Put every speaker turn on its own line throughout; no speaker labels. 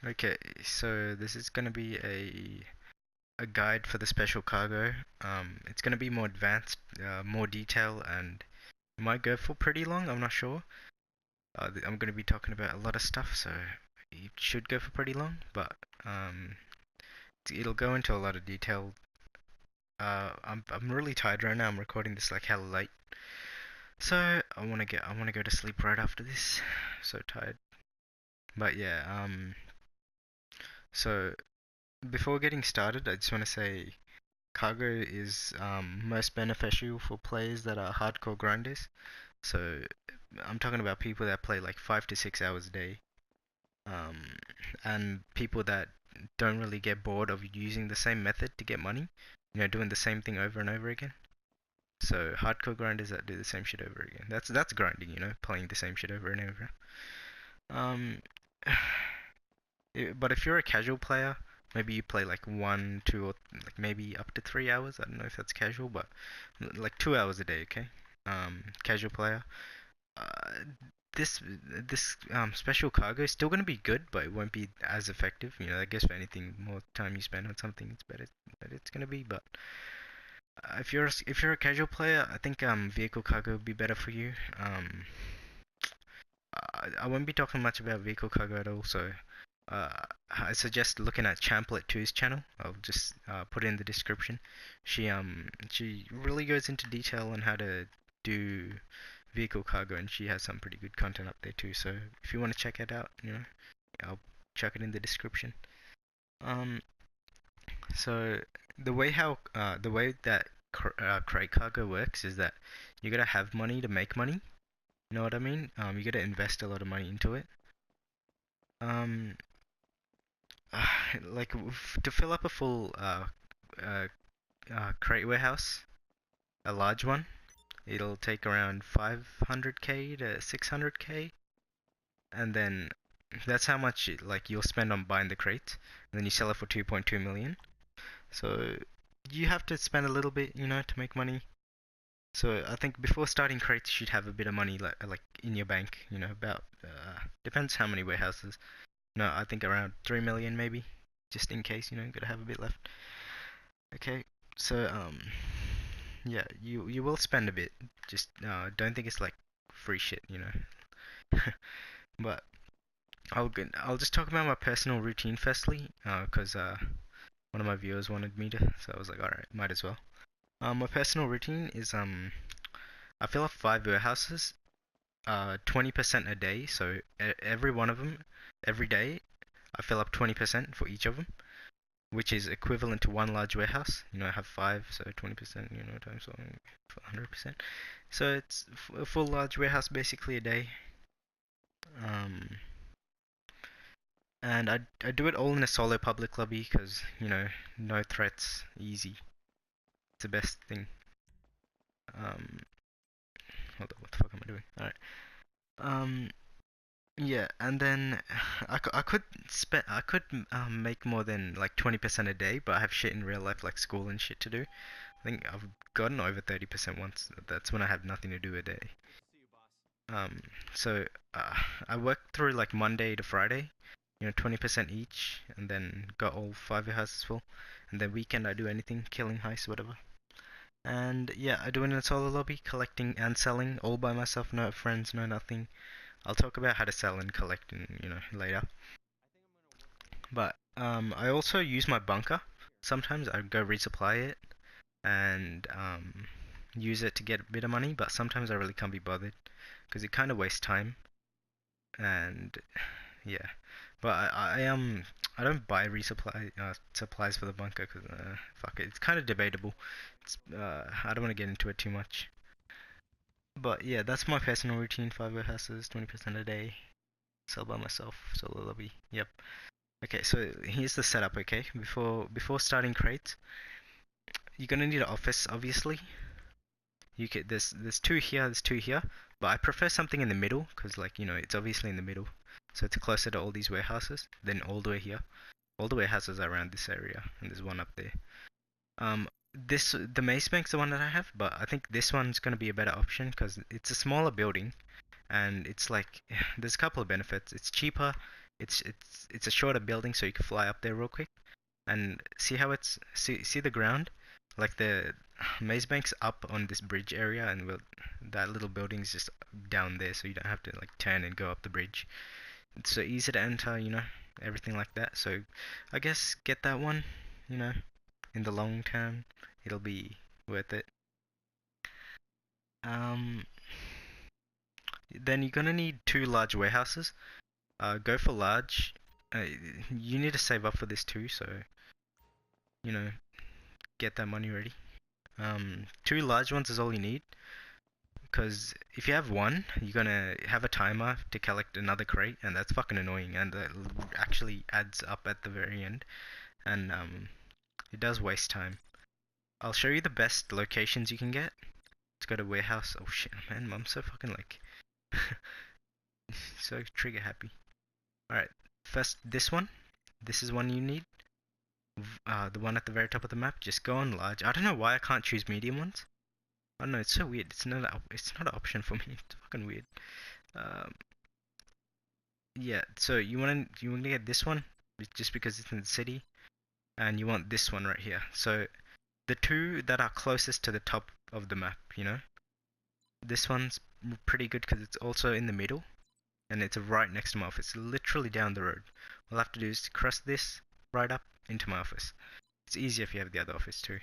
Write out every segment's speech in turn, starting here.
Okay, so this is gonna be a guide for the special cargo. It's gonna be more advanced, more detail, and it might go for pretty long. I'm not sure. I'm gonna be talking about a lot of stuff, so it should go for pretty long. But it'll go into a lot of detail. I'm really tired right now. I'm recording this like hella late, so I wanna go to sleep right after this. So tired. But yeah. So before getting started, I just want to say cargo is most beneficial for players that are hardcore grinders. So I'm talking about people that play like 5 to 6 hours a day, um, and people that don't really get bored of using the same method to get money, doing the same thing over and over again. So hardcore grinders that do the same shit over again. That's grinding, playing the same shit over and over. Um, but if you're a casual player, maybe you play like 1, 2, or like maybe up to 3 hours. I don't know if that's casual, but like 2 hours a day, okay? Casual player. Uh, this special cargo is still gonna be good, but it won't be as effective. I guess for anything more time you spend on something, it's better that it's gonna be. But if you're a casual player, I think vehicle cargo would be better for you. I won't be talking much about vehicle cargo at all, so uh, I suggest looking at Champlet 2's channel. I'll just put it in the description. She really goes into detail on how to do vehicle cargo, and she has some pretty good content up there too. So if you want to check it out, I'll chuck it in the description. Um, so the way that crate cargo works is that you gotta have money to make money. You know what I mean? You gotta invest a lot of money into it. Um, like to fill up a full uh, crate warehouse, a large one, it'll take around 500k to 600k, and then that's how much like you'll spend on buying the crate, and then you sell it for 2.2 million. So you have to spend a little bit, to make money. So I think before starting crates, you should have a bit of money like in your bank, about depends how many warehouses. No, I think around 3 million maybe, just in case, gotta have a bit left. Okay, so yeah, you will spend a bit. Just don't think it's like free shit. But I'll just talk about my personal routine firstly, because one of my viewers wanted me to, so I was like, all right, might as well. My personal routine is I fill up 5 warehouses, 20% a day. So every one of them, every day, I fill up 20% for each of them, which is equivalent to one large warehouse. I have five, so 20%, times 100%. So it's a full large warehouse basically a day. Um, and I do it all in a solo public lobby because, no threats, easy. It's the best thing. Um, Hold on, what the fuck am I doing? Alright. Um, yeah, and then I could make more than like 20% a day, but I have shit in real life like school and shit to do. I think I've gotten over 30% once. That's when I have nothing to do a day. Um, so I work through like Monday to Friday, 20% each, and then got all 5 houses full. And then weekend I do anything, killing heists, whatever. And yeah, I do it in a solo lobby, collecting and selling all by myself, no friends, no nothing. I'll talk about how to sell and collect later. But I also use my bunker. Sometimes I go resupply it and use it to get a bit of money, but sometimes I really can't be bothered because it kind of wastes time. And yeah, but I don't buy resupply supplies for the bunker because fuck it, it's kind of debatable. I don't want to get into it too much. But yeah, that's my personal routine. 5 warehouses, 20% a day, sell by myself, solo lobby. Yep. Okay, so here's the setup. Okay, before starting crates, you're gonna need an office, obviously. There's two here, there's two here, but I prefer something in the middle because like it's obviously in the middle, so it's closer to all these warehouses than all the way here. All the warehouses are around this area, and there's one up there. The Mace Bank's the one that I have, but I think this one's gonna be a better option because it's a smaller building, and it's like there's a couple of benefits. It's cheaper, It's a shorter building, so you can fly up there real quick. And see how it's see the ground, like the maze bank's up on this bridge area, and that little building's just down there, so you don't have to like turn and go up the bridge. It's so easy to enter, everything like that. So I guess get that one, in the long term, it'll be worth it. Um, then you're gonna need 2 large warehouses. Go for large. You need to save up for this too, so you know, get that money ready. 2 large ones is all you need, because if you have one, you're gonna have a timer to collect another crate, and that's fucking annoying, and that actually adds up at the very end, and it does waste time. I'll show you the best locations you can get. Let's go to warehouse. Oh shit, man, I'm so fucking like so trigger happy. Alright, first this one. This is one you need. The one at the very top of the map. Just go on large. I don't know why I can't choose medium ones. I don't know, it's so weird. It's not an option for me. It's fucking weird. Um, yeah. So you want to get this one just because it's in the city, and you want this one right here. So the two that are closest to the top of the map, this one's pretty good because it's also in the middle, and it's right next to my office. It's literally down the road. All I have to do is cross this right up into my office. It's easier if you have the other office too.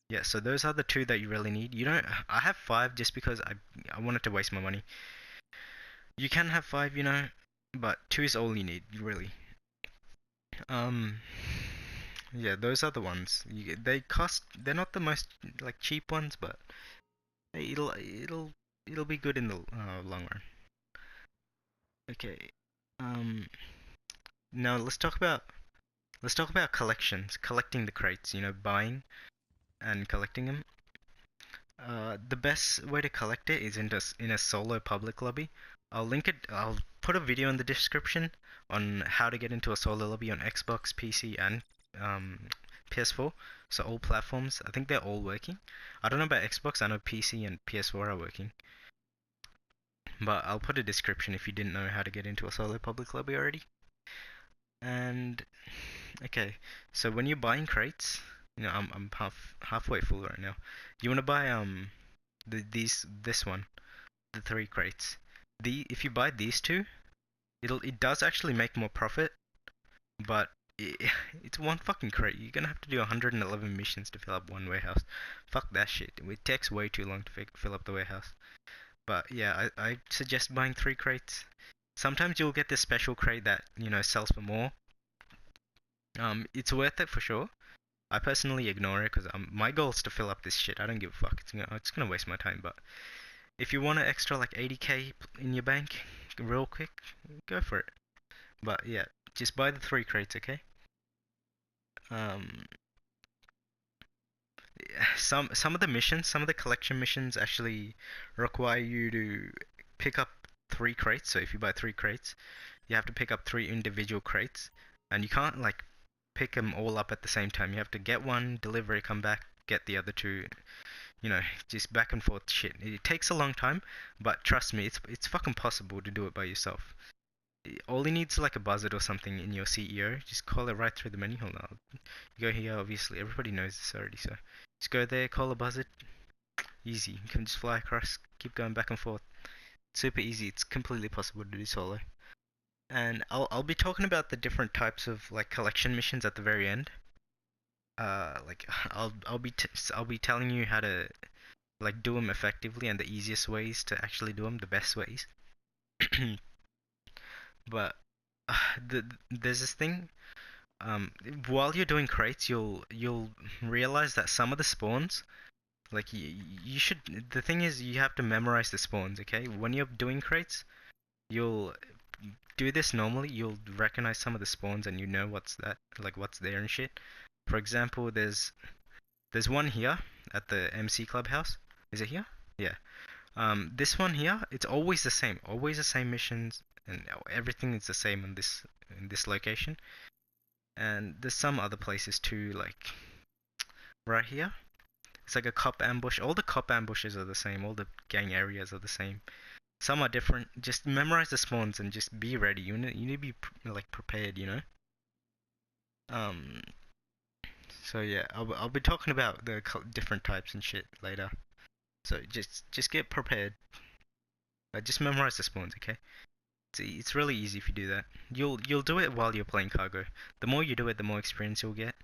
Yeah, so those are the two that you really need. You don't. I have 5 just because I wanted to waste my money. You can have 5, but 2 is all you need, really. Um, yeah, those are the ones. They cost. They're not the most like cheap ones, but it'll be good in the long run. Okay. Um, now let's talk about collections, collecting the crates. Buying and collecting them. The best way to collect it is in a solo public lobby. I'll put a video in the description on how to get into a solo lobby on Xbox, PC, and PS4. So all platforms. I think they're all working. I don't know about Xbox. I know PC and PS4 are working. But I'll put a description if you didn't know how to get into a solo public lobby already. And okay, so when you're buying crates, I'm halfway full right now. You wanna buy this one, the 3 crates. If you buy these two, it does actually make more profit, but it's one fucking crate. You're gonna have to do 111 missions to fill up one warehouse. Fuck that shit. It takes way too long to fill up the warehouse. But yeah, I suggest buying 3 crates. Sometimes you'll get this special crate that sells for more. It's worth it for sure. I personally ignore it because my goal is to fill up this shit. I don't give a fuck. It's gonna waste my time. But if you want an extra like 80k in your bank, real quick, go for it. But yeah, just buy the 3 crates, okay? Um, some of the missions, some of the collection missions actually require you to pick up 3 crates. So if you buy 3 crates, you have to pick up 3 individual crates, and you can't like pick them all up at the same time. You have to get one, deliver it, come back, get the other 2. Just back and forth shit. It takes a long time, but trust me, it's fucking possible to do it by yourself. All you need is like a Buzzard or something in your CEO. Just call it right through the menu. Hold on. You go here, obviously. Everybody knows this already, so just go there, call a Buzzard. Easy. You can just fly across, keep going back and forth. Super easy. It's completely possible to do solo. And I'll be talking about the different types of like collection missions at the very end. Like I'll be telling you how to like do them effectively and the easiest ways to actually do them, the best ways. But there's this thing. While you're doing crates, you'll realize that some of the spawns, like you should. The thing is, you have to memorize the spawns. Okay, when you're doing crates, you'll do this normally. You'll recognize some of the spawns and what's what's there and shit. For example, there's one here at the MC Clubhouse. Is it here? Yeah. This one here, it's always the same. Always the same missions, and everything is the same in this location. And there's some other places too, like right here. It's like a cop ambush. All the cop ambushes are the same. All the gang areas are the same. Some are different. Just memorize the spawns and just be ready. You need to be like prepared, you know. Um. So yeah, I'll be talking about the different types and shit later. So just get prepared. Just memorize the spawns, okay? It's really easy if you do that. You'll do it while you're playing cargo. The more you do it, the more experience you'll get.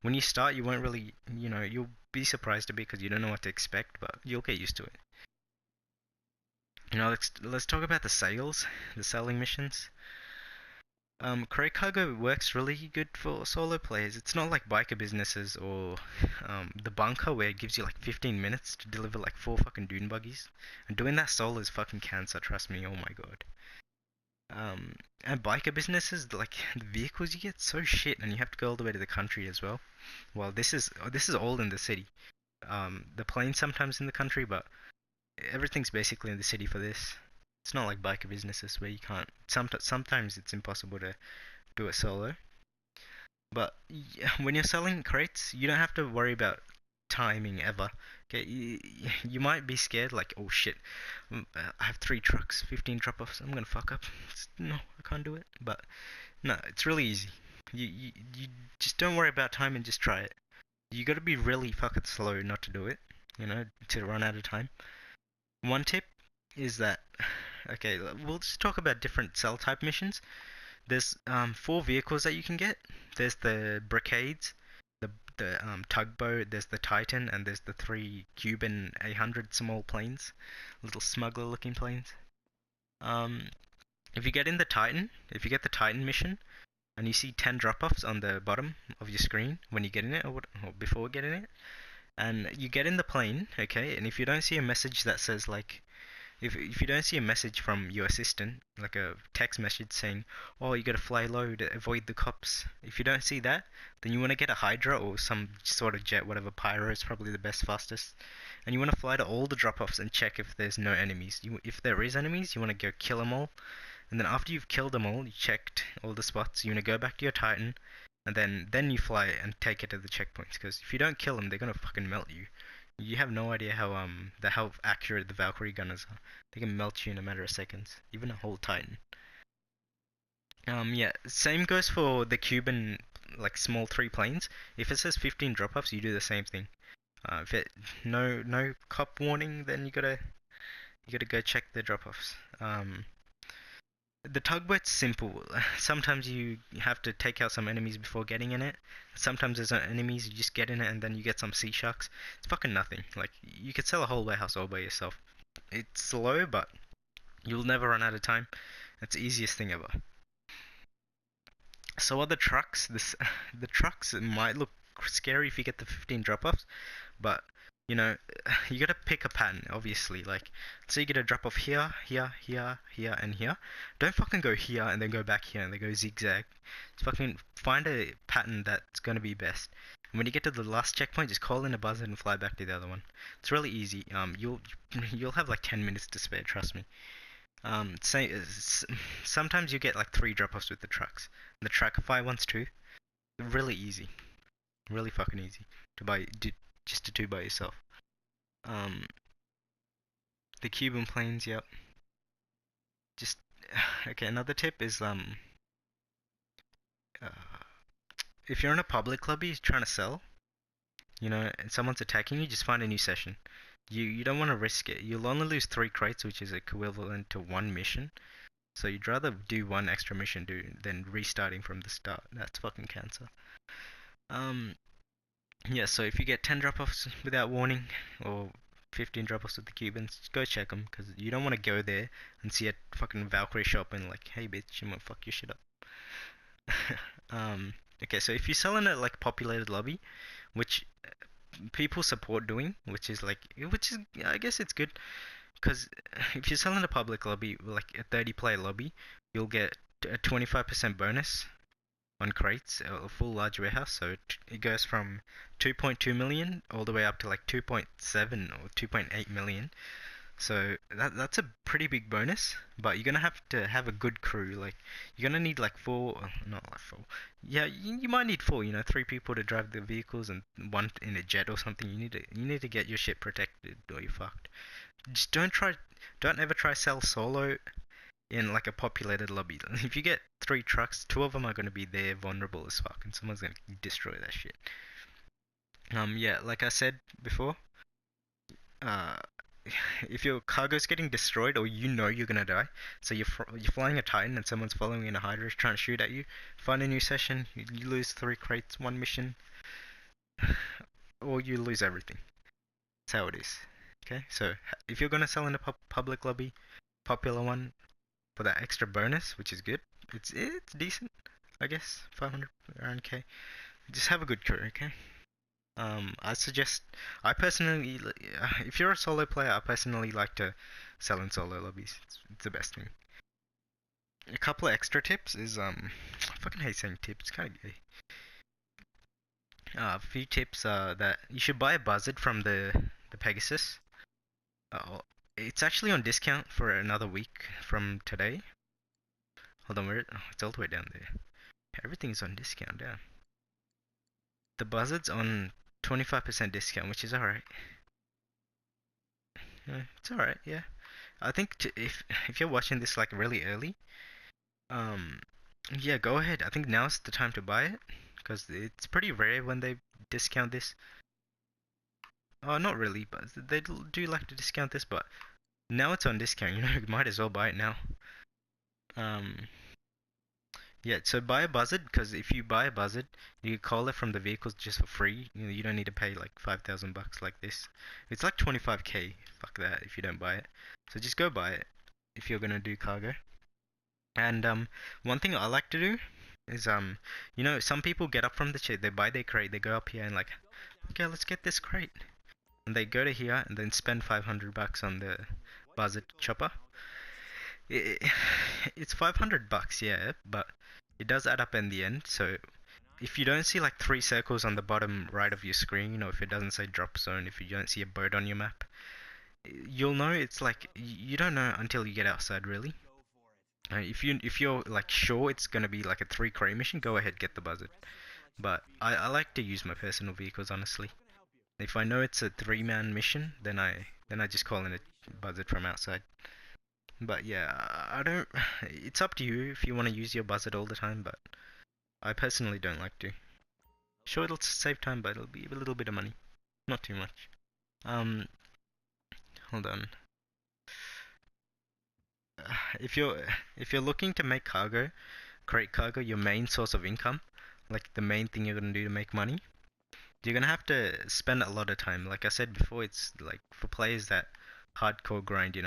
When you start, you won't really, you'll be surprised a bit because you don't know what to expect, but you'll get used to it. Let's talk about the sales, the selling missions. Crate cargo works really good for solo players. It's not like biker businesses or the bunker where it gives you like 15 minutes to deliver like 4 fucking dune buggies. And doing that solo is fucking cancer, trust me. Oh my god. And biker businesses, like the vehicles you get so shit, and you have to go all the way to the country as well. Well, this is all in the city. The planes sometimes in the country, but everything's basically in the city for this. It's not like biker businesses where you can't. Sometimes it's impossible to do it solo. But when you're selling crates, you don't have to worry about timing ever. Okay, you might be scared like, oh shit, I have 3 trucks, 15 drop-offs, I'm gonna fuck up. No, I can't do it. But no, it's really easy. You just don't worry about time and just try it. You gotta be really fucking slow not to do it, to run out of time. One tip is that, okay, we'll just talk about different cell type missions. There's 4 vehicles that you can get. There's the Brigades, the tugboat, there's the Titan, and there's the 3 Cuban A100 small planes, little smuggler looking planes. If you get the Titan mission, and you see 10 drop-offs on the bottom of your screen when you get in it, or before getting it, and you get in the plane, okay, and if you don't see a message that says like, if you don't see a message from your assistant, like a text message saying, "Oh, you gotta fly low to avoid the cops," if you don't see that, then you want to get a Hydra or some sort of jet, whatever. Pyro is probably the best, fastest, and you want to fly to all the drop-offs and check if there's no enemies. If there is enemies, you want to go kill them all, and then after you've killed them all, you checked all the spots, you want to go back to your Titan, and then you fly and take it to the checkpoints. Because if you don't kill them, they're gonna fucking melt you. You have no idea how accurate the Valkyrie gunners are. They can melt you in a matter of seconds, even a whole Titan. Yeah, same goes for the Cuban like small 3 planes. If it says 15 drop-offs, you do the same thing. If it no cop warning, then you gotta go check the drop-offs. The tugboat's simple. Sometimes you have to take out some enemies before getting in it. Sometimes there's no enemies, you just get in it and then you get some sea sharks. It's fucking nothing. Like, you could sell a whole warehouse all by yourself. It's slow, but you'll never run out of time. It's the easiest thing ever. So are the trucks. The trucks might look scary if you get the 15 drop-offs, but you know, you gotta pick a pattern, obviously. Like, so you get a drop off here, here, here, here, and here. Don't fucking go here and then go back here and then go zigzag. Just fucking find a pattern that's gonna be best. And when you get to the last checkpoint, just call in a buzzard and fly back to the other one. It's really easy. You'll have like 10 minutes to spare. Trust me. Sometimes you get like 3 drop-offs with the trucks. The Trackify ones too. Really easy. Really fucking easy to just to do by yourself. Um, the Cuban planes, yep. Just okay. Another tip is uh, if you're in a public lobby trying to sell, and someone's attacking you, just find a new session. You don't want to risk it. You'll only lose 3 crates, which is equivalent to 1 mission. So you'd rather do 1 extra mission than restarting from the start. That's fucking cancer. Yeah, so if you get 10 drop-offs without warning, or 15 drop-offs with the Cubans, just go check them, because you don't want to go there and see a fucking Valkyrie shop and like, hey bitch, I'm gonna fuck your shit up. Okay, so if you sell in a like populated lobby, which people support doing, which is I guess it's good, because if you sell in a public lobby, like a 30-player lobby, you'll get a 25% bonus on crates, a full large warehouse. So it goes from 2.2 million all the way up to like 2.7 or 2.8 million. So that's a pretty big bonus, but you're gonna have to have a good crew. Like, you're gonna need like 4, not like 4. Yeah, you might need four, 3 people to drive the vehicles and one in a jet or something. You need to get your shit protected or you're fucked. Just don't ever try sell solo in like a populated lobby. If you get 3 trucks, 2 of them are gonna be there vulnerable as fuck, and someone's gonna destroy that shit. Yeah, like I said before, uh, if your cargo's getting destroyed or you're gonna die, so you're flying a Titan and someone's following in a Hydra trying to shoot at you, find a new session, you lose 3 crates, 1 mission, or you lose everything. That's how it is. Okay, so if you're gonna sell in a public lobby, popular one for that extra bonus, which is good, it's decent, I guess, 500 around K. Just have a good crew, okay? I suggest, if you're a solo player, I personally like to sell in solo lobbies. It's the best thing. A couple of extra tips is, I fucking hate saying tips, it's kind of gay. A few tips are that you should buy a Buzzard from the Pegasus. Uh, it's actually on discount for another week from today. Hold on, it's all the way down there. Everything's on discount, yeah. The Buzzard's on 25% discount, which is alright. Yeah, it's alright, yeah. I think if you're watching this like really early, um, yeah, go ahead. I think now's the time to buy it, because it's pretty rare when they discount this. Oh, not really, but they do like to discount this, but now it's on discount, you might as well buy it now. Um, yeah, so buy a Buzzard, because if you buy a Buzzard, you call it from the vehicles just for free. You don't need to pay like 5,000 bucks like this. It's like 25k. Fuck that if you don't buy it. So just go buy it if you're gonna do cargo. And one thing I like to do is some people get up from the chair, they buy their crate, they go up here and like, okay, let's get this crate, and they go to here and then spend 500 bucks on the Buzzard Chopper. It's 500 bucks, yeah, but it does add up in the end. So if you don't see like 3 circles on the bottom right of your screen, if it doesn't say drop zone, if you don't see a boat on your map, you'll know. It's like you don't know until you get outside, really. If you're like sure it's gonna be like a 3 crate mission, go ahead, get the Buzzard. But I like to use my personal vehicles, honestly. If I know it's a 3-man mission, then I just call in a Buzzard from outside. But yeah, I don't. It's up to you if you want to use your Buzzard all the time, but I personally don't like to. Sure, it'll save time, but it'll be a little bit of money, not too much. Um, Hold on. If you're looking to make cargo, create cargo, your main source of income, like the main thing you're gonna do to make money, you're gonna have to spend a lot of time. Like I said before, it's like for players that hardcore grind.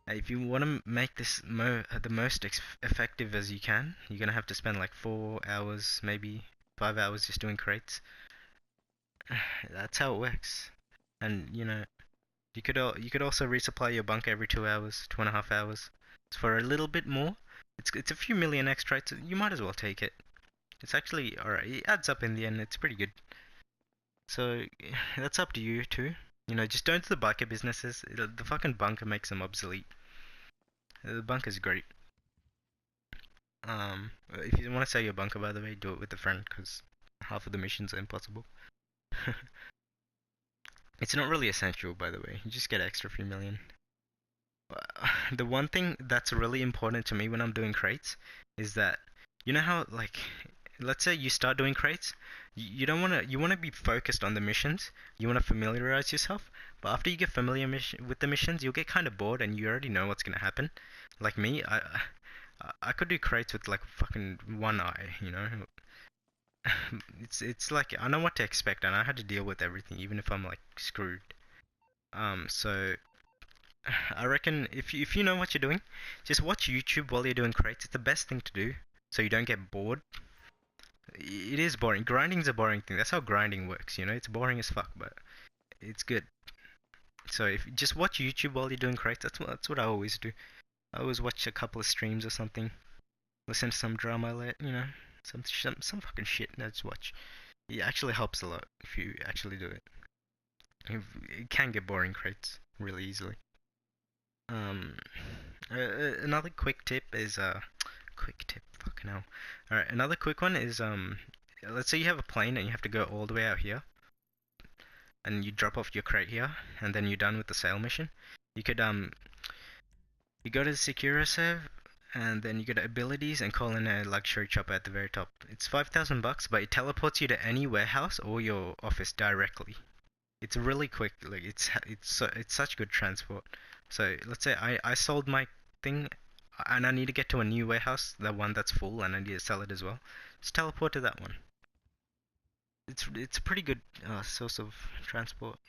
If you want to make this the most effective as you can, you're gonna have to spend like 4 hours, maybe 5 hours just doing crates. That's how it works. And you could also resupply your bunker every 2 hours, 2.5 hours. So for a little bit more, it's a few million extra. You might as well take it. It's actually alright. It adds up in the end. It's pretty good. So that's up to you too. Just don't do the bunker businesses. The fucking bunker makes them obsolete. The bunker's great. If you want to sell your bunker, by the way, do it with a friend, because half of the missions are impossible. It's not really essential, by the way. You just get extra few million. The one thing that's really important to me when I'm doing crates is that how like let's say you start doing crates, you don't you want to be focused on the missions. You want to familiarize yourself, but after you get familiar with the missions, you'll get kind of bored and you already know what's gonna happen. Like me, I could do crates with like fucking one eye. It's like I know what to expect and I had to deal with everything, even if I'm like screwed. So I reckon if you know what you're doing, just watch YouTube while you're doing crates. It's the best thing to do, so you don't get bored. It is boring. Grinding's a boring thing. That's how grinding works. It's boring as fuck, but it's good. So if you just watch YouTube while you're doing crates, that's what I always do. I always watch a couple of streams or something, listen to some drama, some fucking shit. And I just watch. It actually helps a lot if you actually do it. It can get boring crates really easily. Um, Another quick tip is quick tip. Fuck. Fucking hell. Alright, another quick one is let's say you have a plane and you have to go all the way out here, and you drop off your crate here, and then you're done with the sail mission. You could you go to the Secura and then you go to abilities and call in a luxury chopper at the very top. It's $5,000, but it teleports you to any warehouse or your office directly. It's really quick. Like it's such good transport. So let's say I sold my thing and I need to get to a new warehouse, the one that's full, and I need to sell it as well. Just teleport to that one. It's a pretty good source of transport.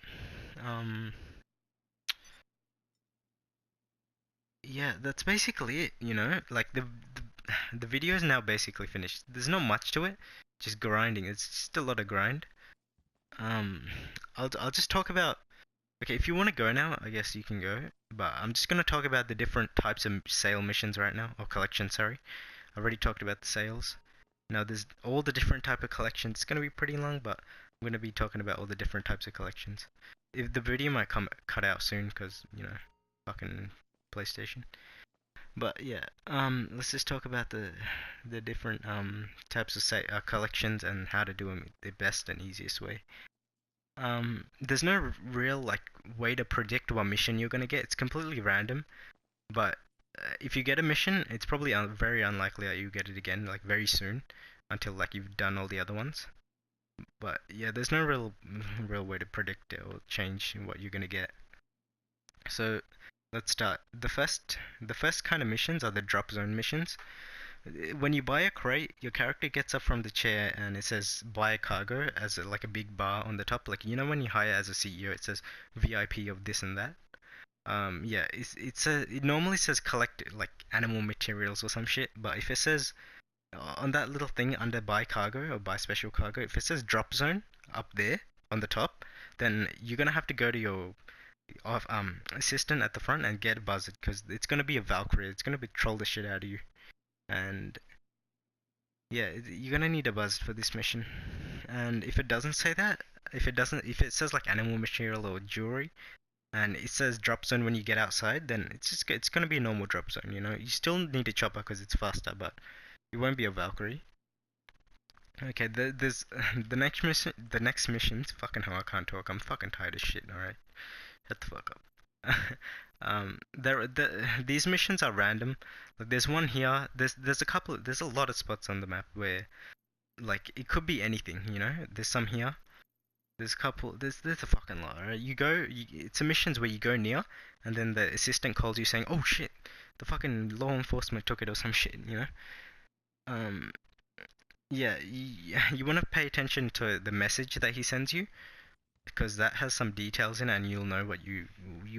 Um, yeah, that's basically it. You know, like the video is now basically finished. There's not much to it, just grinding. It's just a lot of grind. Um, I'll just talk about. Okay, if you want to go now, I guess you can go. But I'm just gonna talk about the different types of sale missions right now, or collections. Sorry, I already talked about the sales. Now there's all the different type of collections. It's gonna be pretty long, but I'm gonna be talking about all the different types of collections. If the video might come cut out soon, cause you know, fucking PlayStation. But yeah, let's just talk about the different types of collections and how to do them the best and easiest way. There's no real like way to predict what mission you're gonna get. It's completely random. But if you get a mission, it's probably very unlikely that you get it again, like very soon, until like you've done all the other ones. But yeah, there's no real way to predict it or change what you're gonna get. So let's start. The first kind of missions are the drop zone missions. When you buy a crate, your character gets up from the chair and it says buy a cargo as like a big bar on the top. Like you know when you hire as a CEO, it says VIP of this and that. Yeah, it normally says collect like animal materials or some shit, but if it says on that little thing under buy cargo or buy special cargo, if it says drop zone up there on the top, then you're gonna have to go to your assistant at the front and get a Buzzard because it's gonna be a Valkyrie. It's gonna be troll the shit out of you, and yeah, you're gonna need a Buzzard for this mission. And if it doesn't say that, if it says like animal material or jewelry, and it says drop zone when you get outside, then it's gonna be a normal drop zone. You know, you still need a chopper because it's faster, but it won't be a Valkyrie. Okay, there's the next mission. The next missions. Fucking hell, I can't talk. I'm fucking tired of shit. All right, shut the fuck up. These missions are random. Like there's one here. There's a couple. There's a lot of spots on the map where like it could be anything. You know, there's some here. There's a couple. There's a fucking lot. Right? It's a missions where you go near, and then the assistant calls you saying, "Oh shit, the fucking law enforcement took it or some shit." You know. Um. Yeah. You want to pay attention to the message that he sends you because that has some details in it, and you'll know what you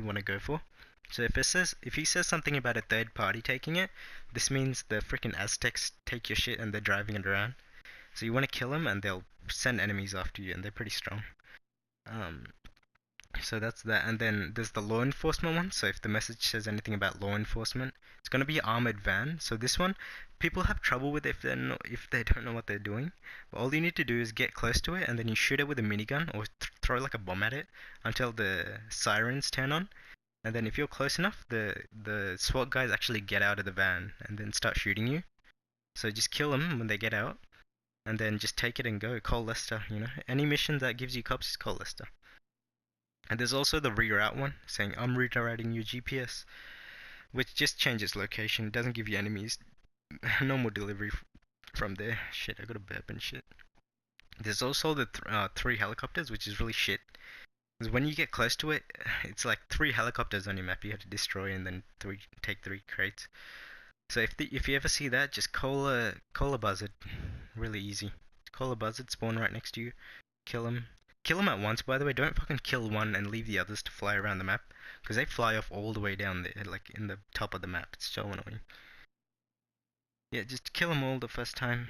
want to go for. So if he says something about a third party taking it, this means the freaking Aztecs take your shit and they're driving it around. So you want to kill them, and they'll send enemies after you, and they're pretty strong. Um, so that's that. And then there's the law enforcement one. So if the message says anything about law enforcement, it's gonna be armored van. So this one, people have trouble with if they don't know what they're doing. But all you need to do is get close to it, and then you shoot it with a minigun or throw like a bomb at it until the sirens turn on. And then if you're close enough, the SWAT guys actually get out of the van and then start shooting you. So just kill them when they get out, and then just take it and go. Call Lester, you know. Any mission that gives you cops is call Lester. And there's also the reroute one, saying I'm redirecting your GPS, which just changes location. It doesn't give you enemies. Normal delivery from there. Shit, I got a burp and shit. There's also the 3 helicopters, which is really shit. Because when you get close to it, it's like 3 helicopters on your map you have to destroy, and then take 3 crates. So if you ever see that, just call a Buzzard. Really easy. Call a Buzzard, spawn right next to you, kill him. Kill them at once, by the way. Don't fucking kill one and leave the others to fly around the map, because they fly off all the way down there, like in the top of the map. It's so annoying. Yeah, just kill them all the first time.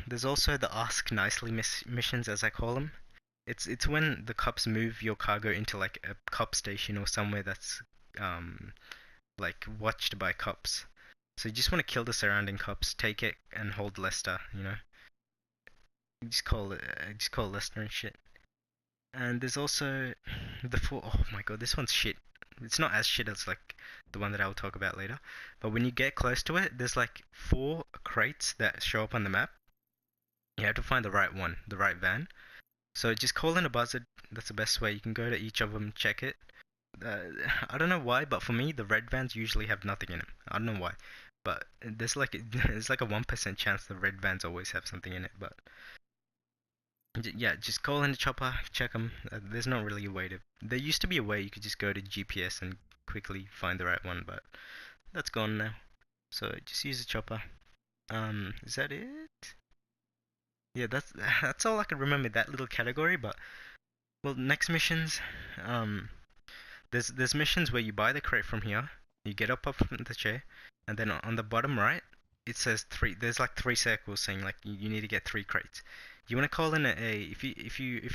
There's also the Ask Nicely missions, as I call them. It's when the cops move your cargo into like a cop station or somewhere that's like watched by cops. So you just want to kill the surrounding cops, take it, and hold Lester. You know, you just call Lester and shit. And there's also the four. Oh my god, this one's shit. It's not as shit as like the one that I'll talk about later. But when you get close to it, there's like 4 crates that show up on the map. You have to find the right one, the right van. So just call in a buzzard. That's the best way. You can go to each of them, check it. Uh, I don't know why, but for me, the red vans usually have nothing in them. I don't know why, but there's like a 1% chance the red vans always have something in it. But yeah, just call in the chopper, check them. There's not really a way to. There used to be a way you could just go to GPS and quickly find the right one, but that's gone now. So just use the chopper. Is that it? Yeah, that's all I can remember that little category. But well, next missions. Um, there's missions where you buy the crate from here. You get up from the chair, and then on the bottom right, it says three. There's like 3 circles saying like you need to get 3 crates. You want to call in if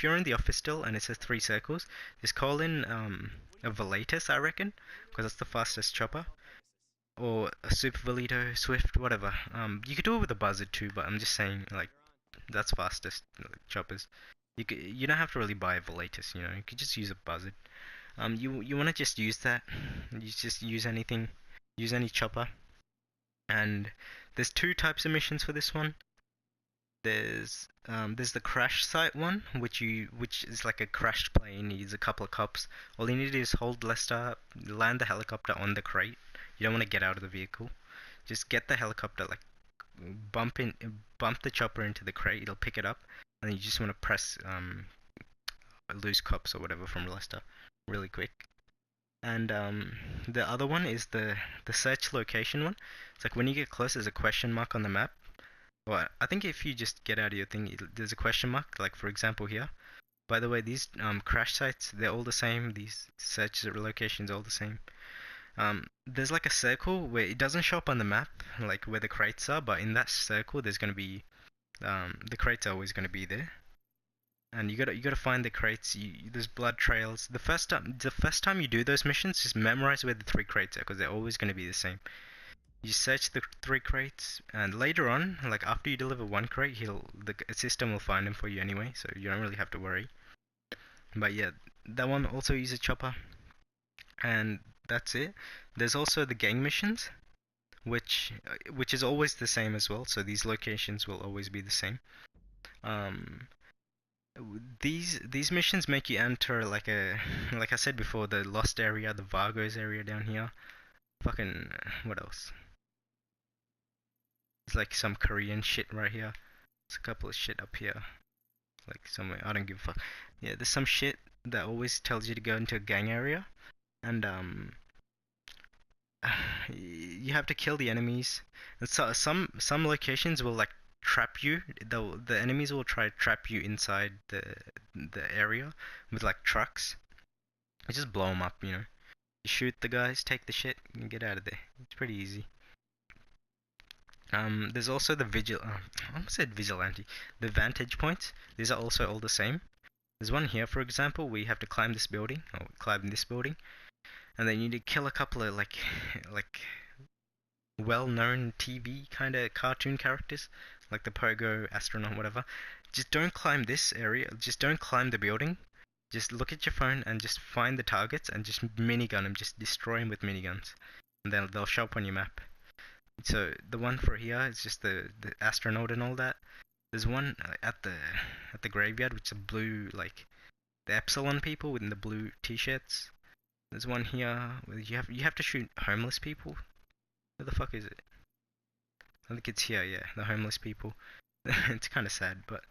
you're in the office still and it says 3 circles, just call in a Velatus, I reckon, because that's the fastest chopper, or a Super Velito, Swift, whatever. You could do it with a Buzzard too, but I'm just saying like that's fastest choppers. You don't have to really buy a Velatus, you know. You could just use a Buzzard. You want to just use that. You just use anything, use any chopper. And there's 2 types of missions for this one. There's the crash site one, which is like a crashed plane. You use a couple of cops. All you need to do is hold Lester, land the helicopter on the crate. You don't want to get out of the vehicle. Just get the helicopter, like bump the chopper into the crate. It'll pick it up, and then you just want to press lose cops or whatever from Lester really quick. And the other one is the search location one. It's like when you get close, there's a question mark on the map. Well, I think if you just get out of your thing, there's a question mark. Like for example here. By the way, these crash sites, they're all the same. These search locations are all the same. There's like a circle where it doesn't show up on the map, like where the crates are, but in that circle, there's gonna be the crates are always gonna be there. And you gotta find the crates. There's blood trails. The first time you do those missions, just memorize where the 3 crates are, because they're always gonna be the same. You search the 3 crates, and later on, like after you deliver 1 crate, the system will find them for you anyway, so you don't really have to worry. But yeah, that one also uses chopper, and that's it. There's also the gang missions, which is always the same as well. So these locations will always be the same. Um, these missions make you enter like like I said before, the Lost area, the Vargos area down here. Fucking what else? It's like some Korean shit right here. There's a couple of shit up here. Like somewhere, I don't give a fuck. Yeah, there's some shit that always tells you to go into a gang area. And you have to kill the enemies. And so some locations will like trap you. The enemies will try to trap you inside the area with like trucks. You just blow them up, you know. You shoot the guys, take the shit, and get out of there. It's pretty easy. There's also the I almost said vigilante. The vantage points. These are also all the same. There's one here, for example, where you have to climb this building, or climb this building, and then you need to kill a couple of like well-known TV kind of cartoon characters, like the Pogo astronaut, whatever. Just don't climb this area. Just don't climb the building. Just look at your phone and just find the targets and just minigun them. Just destroy them with miniguns, and then they'll show up on your map. So the one for here is just the astronaut and all that. There's one at the graveyard, which is a blue, like the Epsilon people with the blue t-shirts. There's one here where you have to shoot homeless people. Where the fuck is it? I think it's here, yeah, the homeless people. It's kind of sad, but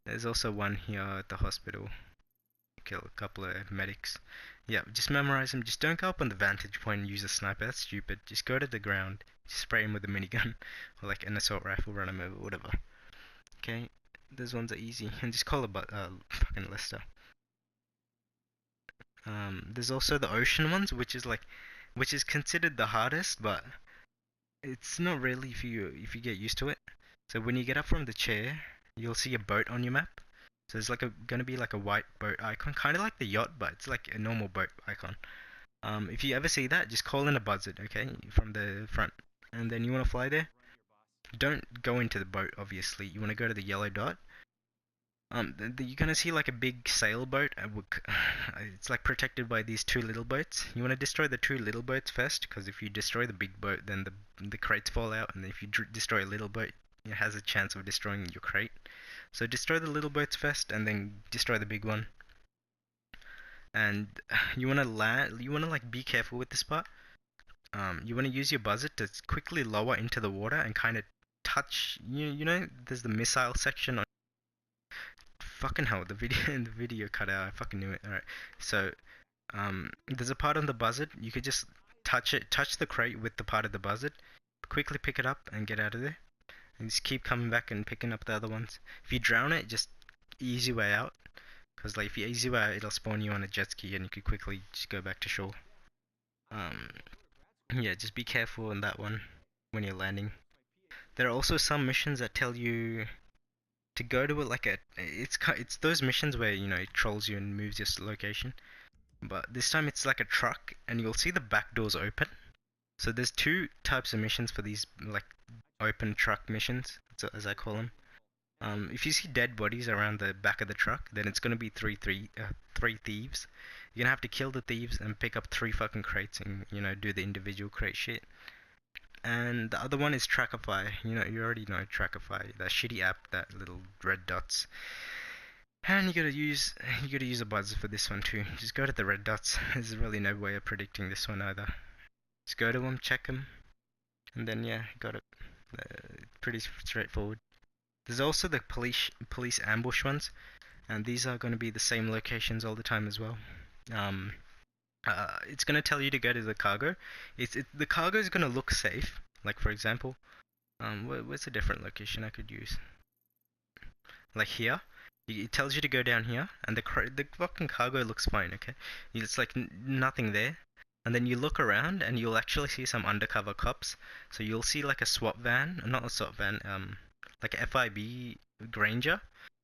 there's also one here at the hospital. Kill a couple of medics. Yeah, just memorize them. Just don't go up on the vantage point and use a sniper. That's stupid. Just go to the ground. Just spray him with a minigun or like an assault rifle. Run him over, whatever. Okay, those ones are easy. And just call about fucking Lester. There's also the ocean ones, which is considered the hardest, but it's not really if you get used to it. So when you get up from the chair, you'll see a boat on your map. So there's like gonna be like a white boat icon, kind of like the yacht, but it's like a normal boat icon. If you ever see that, just call in a Buzzard, okay, from the front, and then you want to fly there. Don't go into the boat, obviously. You want to go to the yellow dot. you're gonna see like a big sailboat. It's like protected by these two little boats. You want to destroy the two little boats first, because if you destroy the big boat, then the crates fall out, and if you destroy a little boat, it has a chance of destroying your crate. So destroy the little boats first, and then destroy the big one. And you wanna land. You wanna like be careful with this part. You wanna use your buzzard to quickly lower into the water and kind of touch. You know, there's the missile section on. Fucking hell, the video cut out. I fucking knew it. Alright, so there's a part on the buzzard. You could just touch the crate with the part of the buzzard, quickly pick it up and get out of there. And just keep coming back and picking up the other ones. If you drown it, just easy way out. Because like if you easy way out, it'll spawn you on a jet ski and you could quickly just go back to shore. Yeah, just be careful on that one when you're landing. There are also some missions that tell you to go to it like it's those missions where it trolls you and moves your location, but this time it's like a truck and you'll see the back doors open. So there's two types of missions for these like open truck missions, as I call them. If you see dead bodies around the back of the truck, then it's gonna be three thieves. You're gonna have to kill the thieves and pick up 3 fucking crates and do the individual crate shit. And the other one is Trackify. You already know Trackify, that shitty app, that little red dots. And you gotta use a buzzer for this one too. Just go to the red dots. There's really no way of predicting this one either. Just go to them, check them, and then yeah, got it. Pretty straightforward. There's also the police ambush ones, and these are going to be the same locations all the time as well. It's going to tell you to go to the cargo. The cargo is going to look safe. Like for example, where's a different location I could use? Like here, it tells you to go down here, and the fucking cargo looks fine. Okay, it's like nothing there. And then you look around, and you'll actually see some undercover cops. So you'll see like a SWAT van, not a SWAT van, like a FIB Granger,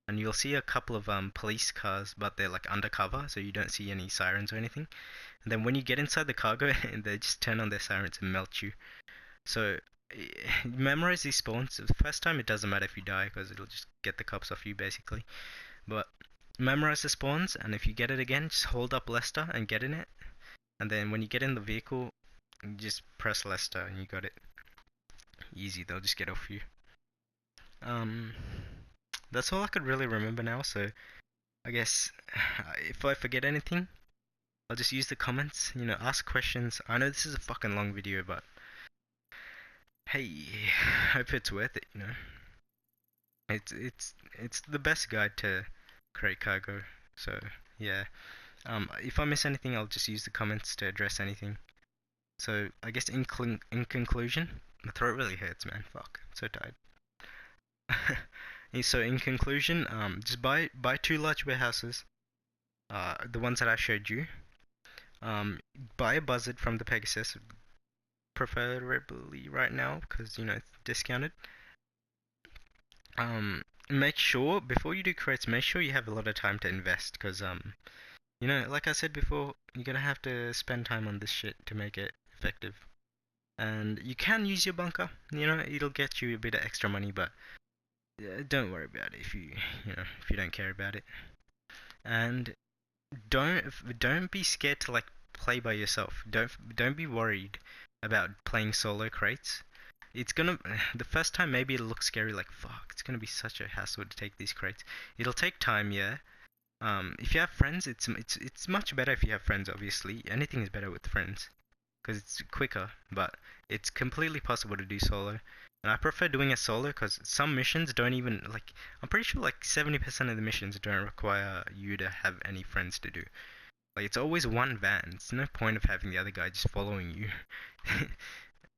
and you'll see a couple of police cars, but they're like undercover, so you don't see any sirens or anything. And then when you get inside the cargo, they just turn on their sirens and melt you. So memorize these spawns. The first time it doesn't matter if you die, because it'll just get the cops off you basically. But memorize the spawns, and if you get it again, just hold up Leicester and get in it. And then when you get in the vehicle, just press Leicester and you got it. Easy, they'll just get off you. That's all I could really remember now, so I guess if I forget anything, I'll just use the comments, ask questions. I know this is a fucking long video, but hey, hope it's worth it, It's the best guide to create cargo, so yeah. If I miss anything, I'll just use the comments to address anything. So I guess in conclusion, my throat really hurts, man. Fuck, I'm so tired. So in conclusion, just buy 2 large warehouses, the ones that I showed you. Buy a buzzard from the Pegasus, preferably right now because it's discounted. Make sure before you do crates, make sure you have a lot of time to invest because like I said before, you're gonna have to spend time on this shit to make it effective. And you can use your bunker, it'll get you a bit of extra money, but don't worry about it if you don't care about it. And don't be scared to like play by yourself. Don't be worried about playing solo crates. It's gonna the first time maybe it'll look scary, like fuck, it's gonna be such a hassle to take these crates. It'll take time, yeah. If you have friends, it's much better if you have friends. Obviously, anything is better with friends because it's quicker. But it's completely possible to do solo. And I prefer doing it solo because some missions don't even, like, I'm pretty sure like 70% of the missions don't require you to have any friends to do. Like, it's always one van. It's no point of having the other guy just following you.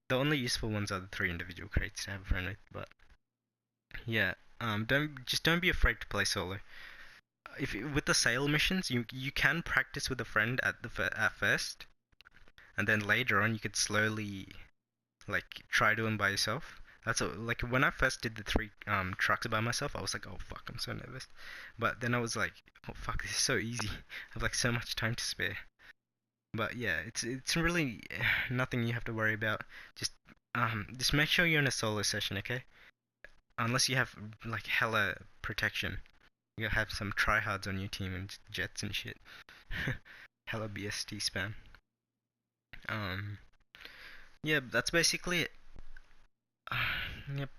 The only useful ones are the 3 individual crates to have a friend with. But yeah, don't be afraid to play solo. With the sail missions, you can practice with a friend at first, and then later on you could slowly like try doing by yourself. Like when I first did the 3 trucks by myself, I was like, oh fuck, I'm so nervous. But then I was like, oh fuck, this is so easy. I have like so much time to spare. But yeah, it's really nothing you have to worry about. Just make sure you're in a solo session, okay? Unless you have like hella protection. you'll have some tryhards on your team and jets and shit. Hella BST spam. Yeah, that's basically it. Yep,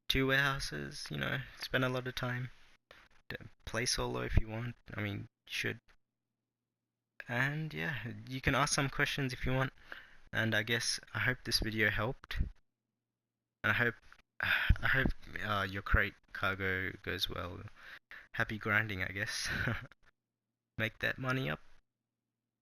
2 warehouses, spend a lot of time. Play solo if you want. I mean, you should. And yeah, you can ask some questions if you want. And I hope this video helped. And I hope your crate cargo goes well. Happy grinding, I guess. Make that money up.